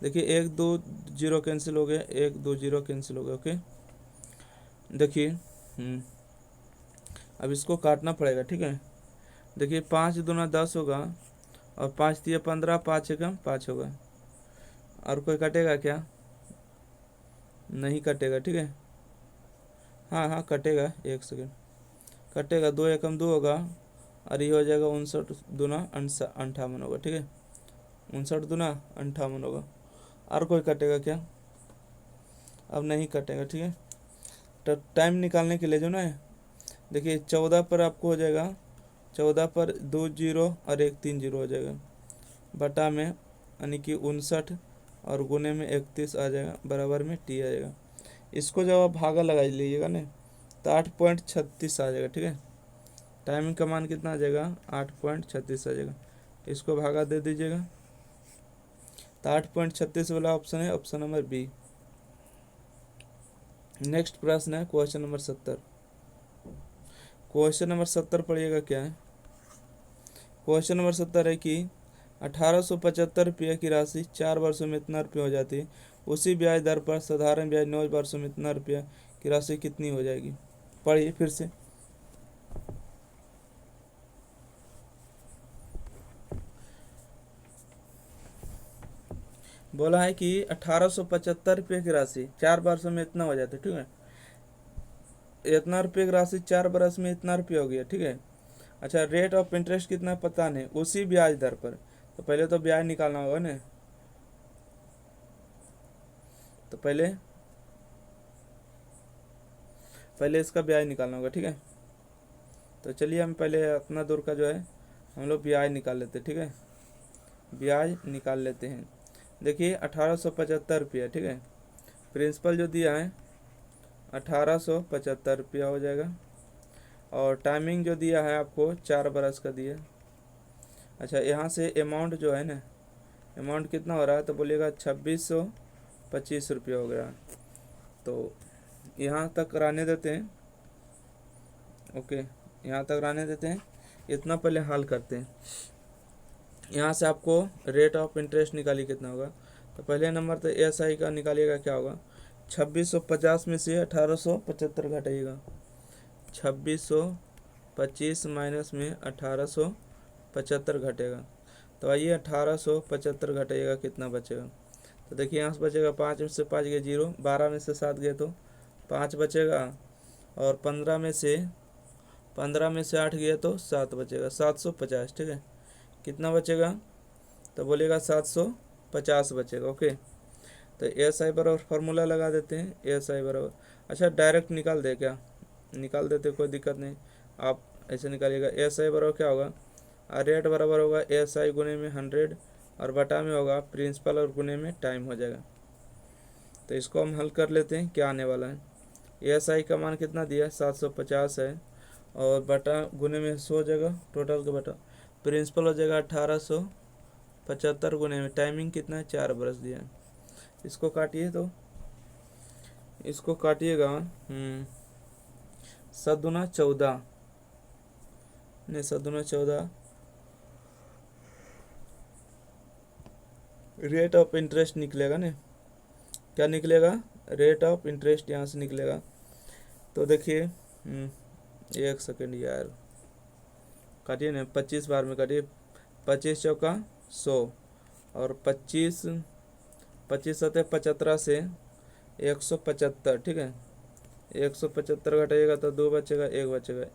देखिए 1 2 जीरो कैंसिल हो गया, 1 2 जीरो कैंसिल हो गया। ओके, देखिए अब इसको काटना पड़ेगा। ठीक है, देखिए 5 दूना 10 होगा, और 5 दिए 15, 5 एकम 5 होगा, और कोई कटेगा क्या, नहीं कटेगा। ठीक है, हाँ हाँ कटेगा, 1 सेकेंड, कटेगा, 2 एकम 2 होगा, और ये हो जाएगा 59 दूना 58 होगा। ठीक है, 59 दूना 58 होगा, और कोई कटेगा क्या, अब नहीं कटेगा। ठीक है, तो टाइम निकालने के लिए जो ना देखिए 14 पर आपको हो जाएगा, 14 पर 2 जीरो और 1 3 जीरो हो जाएगा, बटा में यानी कि 59 और गुने में 31 आ जाएगा, बराबर में टी आ जाएगा। इसको जब आप भागा लगा लीजिएगा ना तो 8.36 आ जाएगा, ठीक है। टाइमिंग का मान कितना आ जाएगा, 8.36 आ जाएगा। इसको भागा दे दीजिएगा तो 8.36 वाला ऑप्शन है ऑप्शन नंबर बी। नेक्स्ट प्रश्न है क्वेश्चन नंबर 70। क्वेश्चन नंबर 70 पढ़िएगा क्या है। क्वेश्चन नंबर 70 है कि 1875 रुपये की राशि 4 वर्षों में इतना रुपये हो जाती है, उसी ब्याज दर पर साधारण ब्याज 9 वर्षों में इतना रुपये की राशि कितनी हो जाएगी। पढ़िए फिर से। बोला है कि 1875 रुपये की राशि 4 वर्षों में इतना हो जाता है, ठीक है। इतना रुपये की राशि 4 बरस में इतना रुपये हो गया, ठीक है। अच्छा, रेट ऑफ इंटरेस्ट कितना पता नहीं, उसी ब्याज दर पर। तो पहले तो ब्याज निकालना होगा ना, तो पहले इसका ब्याज निकालना होगा, ठीक है। तो चलिए हम पहले अपना दूर का जो है हम लोग ब्याज निकाल लेते हैं, ठीक है। ब्याज निकाल लेते हैं। देखिए 1875 रुपया, ठीक है। प्रिंसिपल जो दिया है 1875 रुपया हो जाएगा, और टाइमिंग जो दिया है आपको 4 बरस का दिया। अच्छा, यहाँ से अमाउंट जो है ना, अमाउंट कितना हो रहा है तो बोलिएगा 2625 रुपया हो गया। तो यहाँ तक रहने देते हैं, ओके, यहाँ तक रहने देते हैं। इतना पहले हल करते हैं। यहाँ से आपको रेट ऑफ इंटरेस्ट निकालिए कितना होगा। तो पहले नंबर तो एसआई का निकालिएगा, क्या होगा 2650 में से 1875 घटाइएगा। 2625 माइनस में 1875 घटेगा। तो आइए 1875 घटाइएगा, कितना बचेगा। तो देखिए यहाँ से बचेगा 5 में से 5 गए 0, 12 में से 7 गए तो 5 बचेगा, और 15 में से 8 गया तो 7 बचेगा, 750, ठीक है। कितना बचेगा तो बोलेगा 750 बचेगा, ओके। तो एस आई बराबर फार्मूला लगा देते हैं, एस आई बराबर, अच्छा डायरेक्ट निकाल दे, क्या निकाल देते, कोई दिक्कत नहीं, आप ऐसे निकालिएगा। एस आई बराबर क्या होगा, रेट बराबर होगा एस आई गुने में 100, और बटा में होगा प्रिंसिपल, और गुने में टाइम हो जाएगा। तो इसको हम हल कर लेते हैं, क्या आने वाला है। एस आई का मान कितना दिया है 750 है, और बटा गुने में 100 जगह टोटल का बटा, प्रिंसिपल हो जाएगा 1875 गुने में टाइमिंग कितना है 4 बरस दिया है। इसको काटिए, तो इसको काटिएगा 7 दूना 14, नहीं 7 दूना 14, रेट ऑफ इंटरेस्ट निकलेगा ना, क्या निकलेगा, रेट ऑफ इंटरेस्ट यहाँ से निकलेगा। तो देखिए 1 सेकेंड यार, काटिए ना, 25 बार में काटिए, 25 चौका 100, और 25 सतह 75 से 175, ठीक है। 175 घटाइएगा तो 2 बचेगा, 1 बचेगा,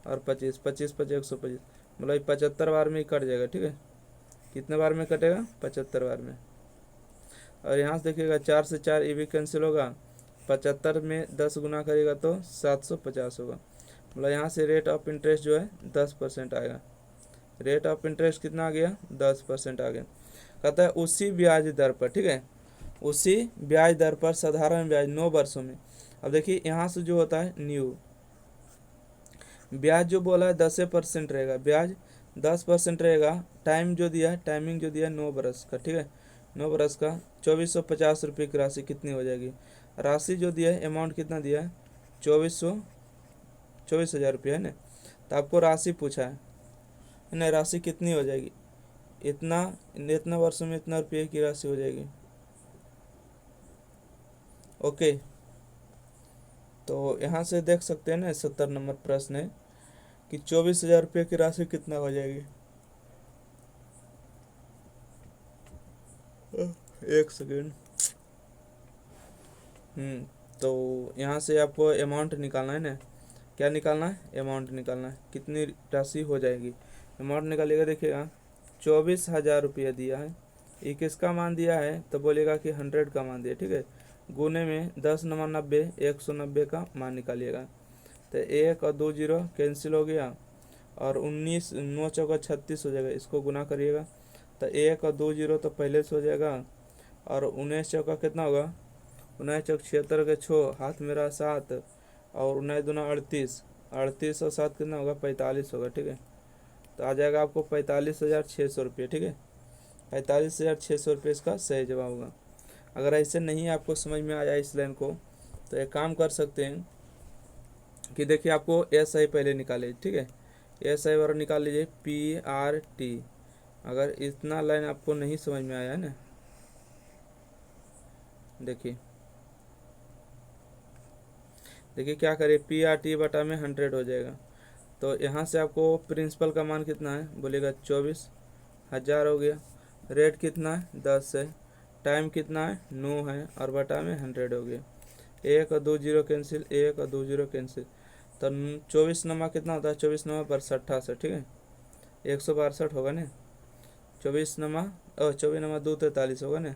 और 25 25 125, मतलब 75 बार में ही कट जाएगा, ठीक है। कितने बार में कटेगा 75 बार में। और यहाँ से देखिएगा 4 से 4 ये भी कैंसिल होगा, 75 में 10 गुना करेगा तो 750 होगा, मतलब यहाँ से रेट ऑफ इंटरेस्ट जो है 10% आएगा। रेट ऑफ इंटरेस्ट कितना आ गया 10% आ गया। कहता है उसी ब्याज दर पर, ठीक है, उसी ब्याज दर पर साधारण ब्याज 9 वर्षों में। अब देखिए यहाँ से जो होता है न्यू ब्याज जो बोला है 10% रहेगा, ब्याज 10% रहेगा। टाइम जो दिया है, टाइमिंग जो दिया है 9 बरस का, ठीक है। 9 बरस का 2450 रुपये की राशि कितनी हो जाएगी। राशि जो दिया है, अमाउंट कितना दिया है 24,000 रुपये है ना। तो आपको राशि पूछा है ना, राशि कितनी हो जाएगी, इतना वर्षों में इतना रुपये की राशि हो जाएगी, ओके। तो यहाँ से देख सकते हैं ना 70 नंबर प्रश्न है कि 24,000 रुपये की राशि कितना हो जाएगी। एक सेकेंड। तो यहाँ से आपको अमाउंट निकालना है ना, क्या निकालना है, अमाउंट निकालना है, कितनी राशि हो जाएगी। अमाउंट निकालिएगा, देखिएगा 24,000 रुपया दिया है, ये किसका मान दिया है तो बोलेगा कि 100 का मान दिया, ठीक है। गुने में 10 नंबर 90, 190 का मान निकालिएगा। तो 1 और 2 0 कैंसिल हो गया, और 19 9 चौका 36 हो जाएगा, इसको गुना करिएगा। तो 1 और 2 0 तो पहले से हो जाएगा, और 19 चौका कितना होगा उन्नीस चौक 76 के 6, हाथ में रहा 7, और उन्नीस दूना 38, 38 और 7 कितना होगा 45 होगा, ठीक है। तो आ जाएगा आपको 45,600 रुपये, ठीक है। 45,600 रुपये इसका सही जवाब होगा। अगर ऐसे नहीं आपको समझ में आया इस लाइन को, तो एक काम कर सकते हैं कि देखिए आपको एस आई पहले निकाले, ठीक है। एस आई वाला निकाल लीजिए, PRT। अगर इतना लाइन आपको नहीं समझ में आया है ना, देखिए देखिए क्या करिए, PRT बटा में 100 हो जाएगा। तो यहाँ से आपको प्रिंसिपल का मान कितना है बोलिएगा, 24,000 हो गया। रेट कितना है 10 है, टाइम कितना है 9 है, और बटा में 100 हो गया। 1 और 2 जीरो कैंसिल, 1 और 2 जीरो कैंसिल। तो 24 नमा कितना होता है, 24 नमा 62, ठीक है। 162 होगा ना। 24 नमा 2 43 होगा ना,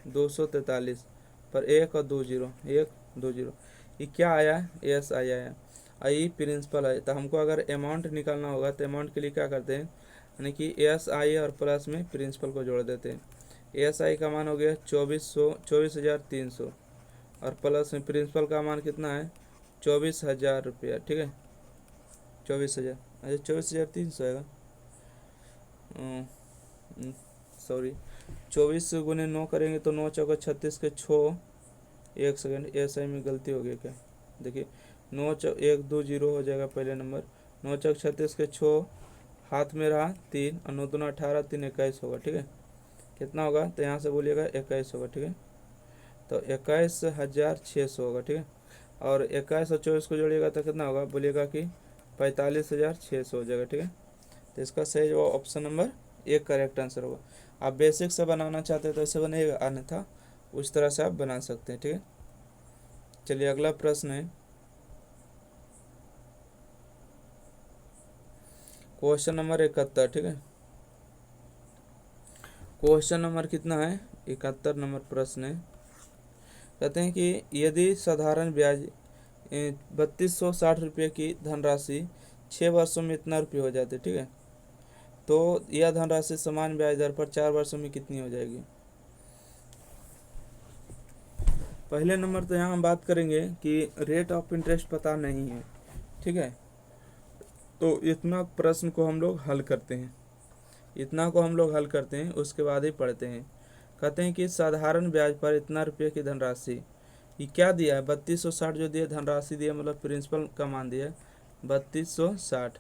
243 पर 1 और 2 जीरो, 1 2 जीरो। ये क्या आया है, एस आई आया। आई प्रिंसिपल है। तो हमको अगर अमाउंट निकालना होगा तो अमाउंट के लिए क्या करते हैं, यानी कि एस आई और प्लस में प्रिंसिपल को जोड़ देते हैं। एस आई का मान हो गया 24,300, और प्लस में प्रिंसिपल का मान कितना है 24,000 रुपया, ठीक है। 24,000, अच्छा 24,300 आएगा, सॉरी। 24 गुने 9 करेंगे तो 9 चौका 36 के 6, 1 सेकेंड, एस आई में गलती हो गई क्या, देखिए 9 चौक 1 2 जीरो हो जाएगा पहले नंबर। 9 चौक 36 के 6, हाथ में रहा 3, और 9 दूना 18, 3 21 होगा, ठीक है। कितना होगा, तो यहाँ से बोलिएगा 21 होगा, ठीक है। तो 21,600 होगा, ठीक है। और 21 और 24 को जोड़िएगा तो कितना होगा, बोलिएगा कि 45,600 हो जाएगा, ठीक है। तो इसका सही जवाब ऑप्शन नंबर 1 करेक्ट आंसर होगा। आप बेसिक से बनाना चाहते हैं तो ऐसे बनेगा, अन्यथा उस तरह से आप बना सकते हैं, ठीक है। चलिए अगला प्रश्न है, क्वेश्चन नंबर 71, ठीक है। क्वेश्चन नंबर कितना है, 71 नंबर प्रश्न है। कहते हैं कि यदि साधारण ब्याज 3260 रुपये की धनराशि 6 वर्षों में इतना रुपये हो जाते, ठीक है, तो यह धनराशि समान ब्याज दर पर 4 वर्षों में कितनी हो जाएगी। पहले नंबर तो यहाँ हम बात करेंगे कि रेट ऑफ इंटरेस्ट पता नहीं है, ठीक है। तो इतना प्रश्न को हम लोग हल करते हैं, इतना को हम लोग हल करते हैं, उसके बाद ही पढ़ते हैं। कहते हैं कि साधारण ब्याज पर इतना रुपये की धनराशि, ये क्या दिया है 3260 जो दिया धनराशि दिया, मतलब प्रिंसिपल का मान दिया 3260।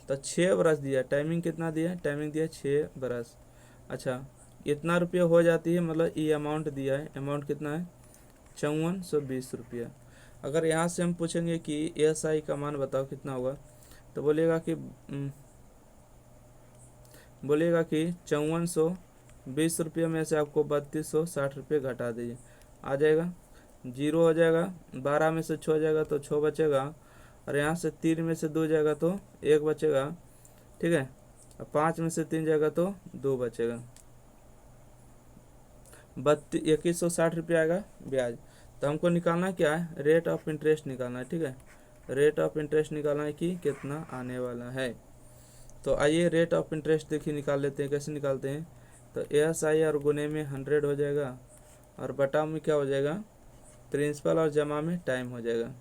तो 6 बरस दिया, टाइमिंग कितना दिया, टाइमिंग दिया 6 बरस। अच्छा इतना रुपये हो जाती है, मतलब ये अमाउंट दिया है, अमाउंट कितना है 5420 रुपया। अगर यहाँ से हम पूछेंगे कि एस आई का मान बताओ कितना होगा, तो बोलिएगा कि 5420 रुपये में से आपको 3260 रुपये घटा दीजिए, आ जाएगा 0 हो जाएगा। 12 में से 6 जाएगा तो 6 बचेगा, और यहाँ से 3 में से 2 जाएगा तो 1 बचेगा, ठीक है। 5 में से 3 जाएगा तो 2 बचेगा। 2160 रुपये आएगा ब्याज। तो हमको निकालना क्या है, रेट ऑफ इंटरेस्ट निकालना है, ठीक है। रेट ऑफ इंटरेस्ट निकालना है कि कितना आने वाला है। तो आइए रेट ऑफ इंटरेस्ट देखिए निकाल लेते हैं, कैसे निकालते हैं। तो एस आई और गुने में 100 हो जाएगा, और बटा में क्या हो जाएगा, प्रिंसिपल और जमा में टाइम हो जाएगा।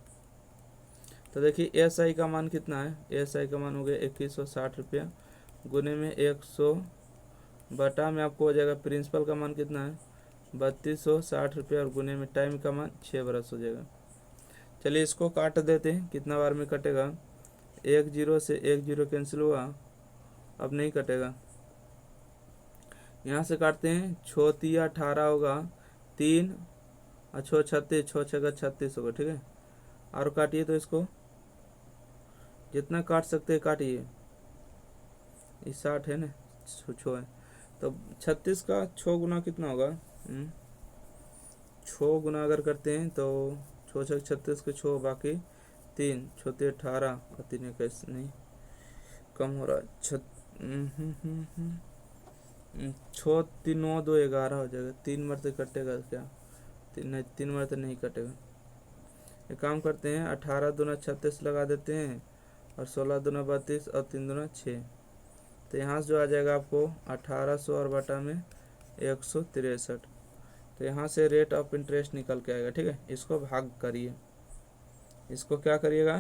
तो देखिए एस आई का मान कितना है, एस आई का मान हो गया 2160 रुपया, गुने में 100, बटा में आपको हो जाएगा प्रिंसिपल का मान कितना है 3260 रुपया, और गुने में टाइम का मान 6 बरस हो जाएगा। चलिए इसको काट देते हैं, कितना बार में कटेगा, 1 जीरो से 1 जीरो कैंसिल हुआ, अब नहीं कटेगा। यहाँ से काटते हैं, 6 तिया 18 होगा, 3 और 6 36, 6 6 36 होगा, ठीक है। और काटिए तो इसको जितना काट सकते हैं काटिए, ये 60 है ना, 6 है तो 36 का 6 गुना कितना होगा, 6 गुना अगर करते हैं तो 6 6 36 के 6, बाकी 3 6 18 और 3 21, नहीं कम हो रहा है, 6 3 9 2 11 हो जाएगा। 3 मरते कटेगा क्या, 3 मरते नहीं कटेगा। एक काम करते हैं, 18 दूना 36 लगा देते हैं, और 16 दूना 32 और 3 दूना 6। तो यहाँ से जो आ जाएगा आपको 1800 और बटा में 163। तो यहाँ से रेट ऑफ इंटरेस्ट निकल के आएगा, ठीक है। इसको भाग करिए, इसको क्या करिएगा,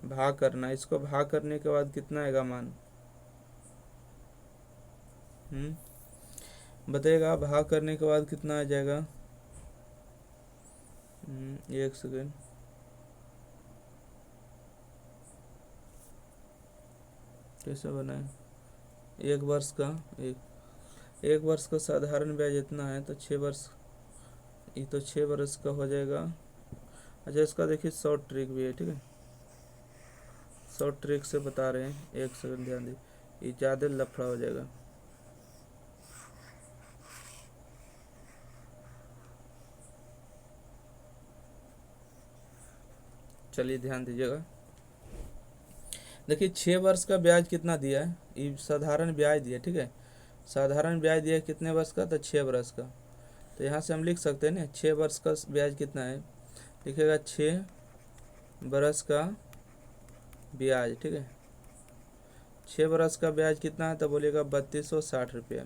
भाग करना। इसको भाग करने के बाद कितना आएगा मान, बताइएगा। भाग करने के बाद कितना आ जाएगा, एक सेकेंड, कैसे बनाए। एक वर्ष का एक वर्ष का साधारण ब्याज इतना है, तो 6 वर्ष, ये तो 6 वर्ष का हो जाएगा। अच्छा, इसका देखिए शॉर्ट ट्रिक भी है, ठीक है। शॉर्ट ट्रिक से बता रहे हैं, एक सेकंड ध्यान दीजिए, ये ज़्यादा लफड़ा हो जाएगा। चलिए ध्यान दीजिएगा। देखिए 6 वर्ष का ब्याज कितना दिया है, ये साधारण ब्याज दिया, ठीक है। साधारण ब्याज दिया कितने वर्ष का, तो 6 वर्ष का। तो यहाँ से हम लिख सकते हैं ना 6 वर्ष का ब्याज कितना है, लिखेगा 6 वर्ष का ब्याज, ठीक है। 6 वर्ष का ब्याज कितना है, तो बोलिएगा 3260 रुपया।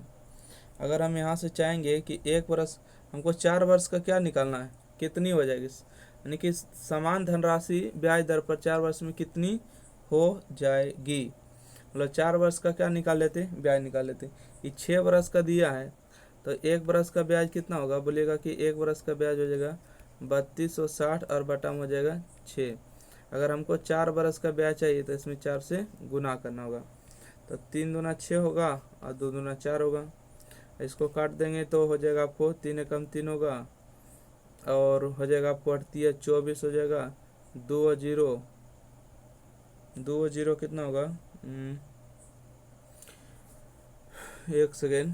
अगर हम यहाँ से चाहेंगे कि 1 वर्ष, हमको 4 वर्ष का क्या निकालना है, कितनी हो जाएगी, यानी कि समान धनराशि ब्याज दर पर 4 वर्ष में कितनी हो जाएगी, मतलब 4 वर्ष का क्या निकाल लेते, ब्याज निकाल लेते। ये 6 वर्ष का दिया है, तो 1 वर्ष का ब्याज कितना होगा, बोलिएगा कि 1 वर्ष का ब्याज हो जाएगा 3260 और बटा में हो जाएगा 6। अगर हमको 4 वर्ष का ब्याज चाहिए तो इसमें 4 से गुना करना होगा, तो 3 दूना 6 होगा और 2 दूना 4 होगा। इसको काट देंगे तो हो जाएगा आपको 3 एकम 3 होगा, और हो जाएगा आपको 24 हो जाएगा। 2 जीरो कितना होगा, एक सेकेंड,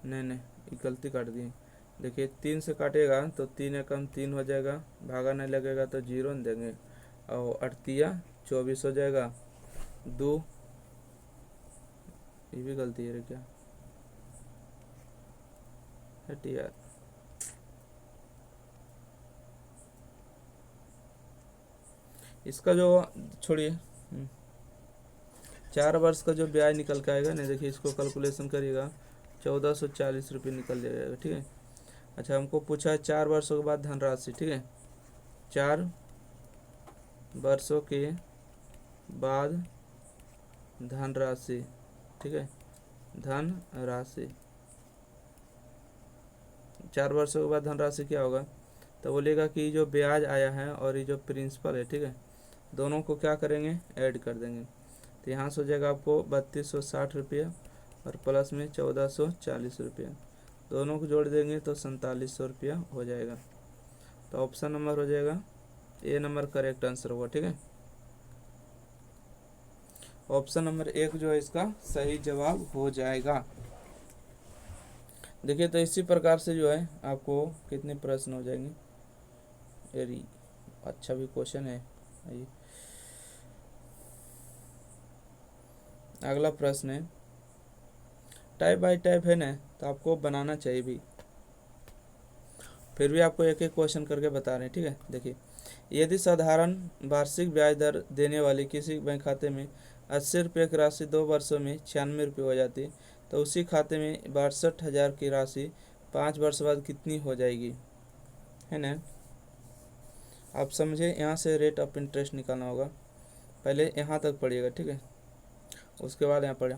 नहीं ये गलती काट दी। देखिए 3 से काटेगा तो 3 एकम 3 हो जाएगा, भागा नहीं लगेगा तो 0 नहीं देंगे, और 24 हो जाएगा। 2, ये भी गलती है रे क्या, हटी यार। इसका जो छोड़िए, 4 वर्ष का जो ब्याज निकल के आएगा ना, देखिए इसको कैलकुलेशन करिएगा, 1440 रुपये निकल जाएगा, ठीक है। अच्छा, हमको पूछा है 4 वर्षों के बाद धनराशि, ठीक है। 4 वर्षों के बाद धनराशि, ठीक है, धनराशि 4 वर्षों के बाद धनराशि क्या होगा, तो बोलेगा कि जो ब्याज आया है और ये जो प्रिंसिपल है, ठीक है, दोनों को क्या करेंगे, ऐड कर देंगे। तो यहाँ से हो जाएगा आपको 3260 रुपया और प्लस में 1440 रुपया, दोनों को जोड़ देंगे तो 4700 रुपया हो जाएगा। तो ऑप्शन नंबर हो जाएगा ए नंबर करेक्ट आंसर होगा, ठीक है। ऑप्शन नंबर 1 जो है इसका सही जवाब हो जाएगा। देखिए तो इसी प्रकार से जो है आपको कितने प्रश्न हो जाएंगे, अरे अच्छा भी क्वेश्चन है। आइए अगला प्रश्न है, टाइप बाय टाइप है ना, तो आपको बनाना चाहिए भी, फिर भी आपको एक एक क्वेश्चन करके बता रहे हैं, ठीक है। देखिए, यदि साधारण वार्षिक ब्याज दर देने वाले किसी बैंक खाते में 80 रुपये की राशि 2 वर्षों में 96 रुपये हो जाती, तो उसी खाते में 62,000 की राशि 5 वर्ष बाद कितनी हो जाएगी, है ना। आप समझे, यहाँ से रेट ऑफ इंटरेस्ट निकालना होगा। पहले यहाँ तक पढ़िएगा, ठीक है, उसके बाद यहाँ पढ़े।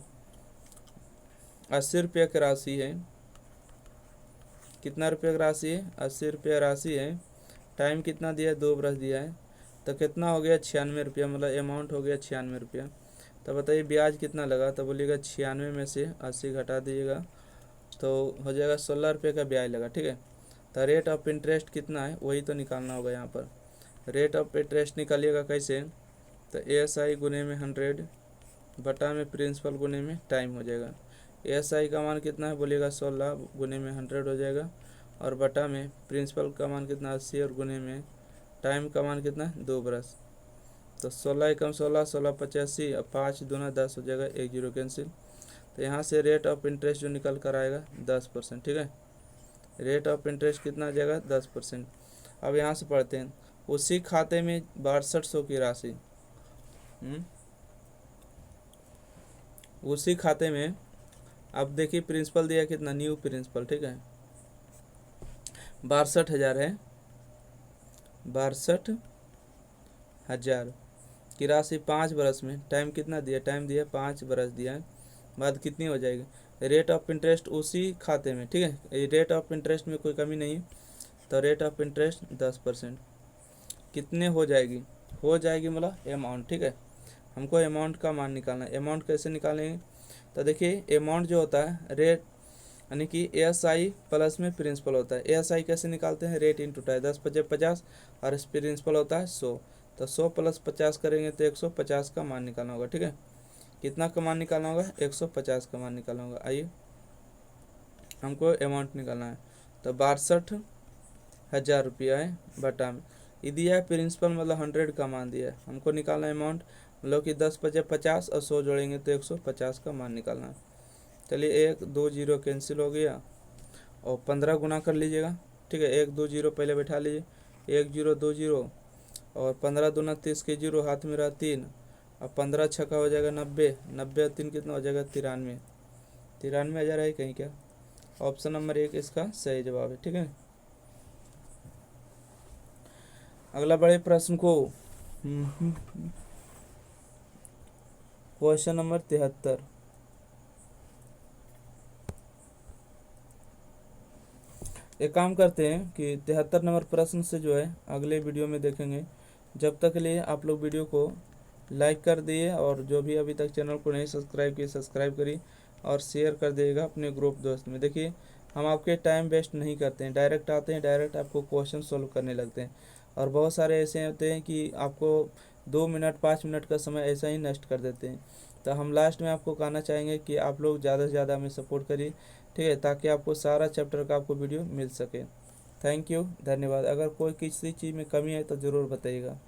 80 रुपये की राशि है, कितना रुपये की राशि है, 80 रुपये राशि है। टाइम कितना दिया है, 2 वर्ष दिया है, तो कितना हो गया 96 रुपया, मतलब अमाउंट हो गया 96 रुपया। तो बताइए ब्याज कितना लगा, तो बोलिएगा 96 में से 80 घटा दीजिएगा तो हो जाएगा 16 रुपये का ब्याज लगा, ठीक है। तो रेट ऑफ इंटरेस्ट कितना है वही तो निकालना होगा। यहाँ पर रेट ऑफ इंटरेस्ट निकालिएगा कैसे, तो ASI गुने में 100 बटा में प्रिंसिपल गुने में टाइम हो जाएगा। ASI का मान कितना है, बोलिएगा 16 गुने में 100 हो जाएगा, और बटा में प्रिंसिपल का मान कितना 80 और गुने में टाइम का मान कितना है 2 बरस। तो 16 एकम 16, 16 85 और 5 दूना 10 हो जाएगा, 1 जीरो कैंसिल। तो यहाँ से रेट ऑफ इंटरेस्ट जो निकल कर आएगा 10%, ठीक है। रेट ऑफ इंटरेस्ट कितना आ जाएगा 10%। अब यहाँ से पढ़ते हैं, उसी खाते में 6200 की राशि, उसी खाते में अब देखिए प्रिंसिपल दिया कितना, न्यू प्रिंसिपल, ठीक है 62,000 है, 62,000 की राशि 5 बरस में, टाइम कितना दिया, टाइम दिया 5 बरस दिया है, बाद कितनी हो जाएगी, रेट ऑफ इंटरेस्ट उसी खाते में, ठीक है रेट ऑफ इंटरेस्ट में कोई कमी नहीं, तो रेट ऑफ इंटरेस्ट 10%, कितने हो जाएगी मतलब अमाउंट, ठीक है हमको अमाउंट का मान निकालना है। अमाउंट कैसे निकालेंगे, तो देखिए अमाउंट जो होता है रेट यानी कि एएसआई प्लस में प्रिंसिपल होता है। एएसआई कैसे निकालते हैं, रेट इंटू टाइम, 10 × 50 और इस प्रिंसिपल होता है 100, तो 100 + 50 करेंगे तो 150 का मान निकालना होगा, ठीक है कितना का मान निकालना होगा, 150 का मान निकालना होगा। आइए हमको अमाउंट निकालना है, तो 62,000 रुपया है बटा में ये दिया है प्रिंसिपल मतलब 100 का मान दिया है, हमको निकालना है अमाउंट मतलब कि 10 × 50 और 100 जोड़ेंगे तो 150 का मान निकालना है। चलिए 1 2 0 कैंसिल हो गया और 15 गुना कर लीजिएगा, ठीक है 1 2 0 पहले बैठा लीजिए, 1 0 2 0 और 15 दूना 30 के 0 हाथ में रहा 3 और 15 छक्का हो जाएगा 90, 90 और 3 कितना हो जाएगा 93, 93,000 है कहीं क्या, ऑप्शन नंबर 1 इसका सही जवाब है, ठीक है। अगला बड़े प्रश्न को क्वेश्चन नंबर 73, एक काम करते हैं कि 73 नंबर प्रश्न से जो है अगले वीडियो में देखेंगे। जब तक के लिए आप लोग वीडियो को लाइक कर दिए और जो भी अभी तक चैनल को नहीं सब्सक्राइब किए सब्सक्राइब करिए और शेयर कर दिएगा अपने ग्रुप दोस्त में। देखिए हम आपके टाइम वेस्ट नहीं करते हैं, डायरेक्ट आते हैं, डायरेक्ट आपको क्वेश्चन सॉल्व करने लगते हैं और बहुत सारे ऐसे होते हैं कि आपको 2 मिनट 5 मिनट का समय ऐसा ही नष्ट कर देते हैं। तो हम लास्ट में आपको कहना चाहेंगे कि आप लोग ज़्यादा से ज़्यादा हमें सपोर्ट करिए, ठीक है ताकि आपको सारा चैप्टर का आपको वीडियो मिल सके। थैंक यू, धन्यवाद। अगर कोई किसी चीज़ में कमी है तो ज़रूर बताइएगा।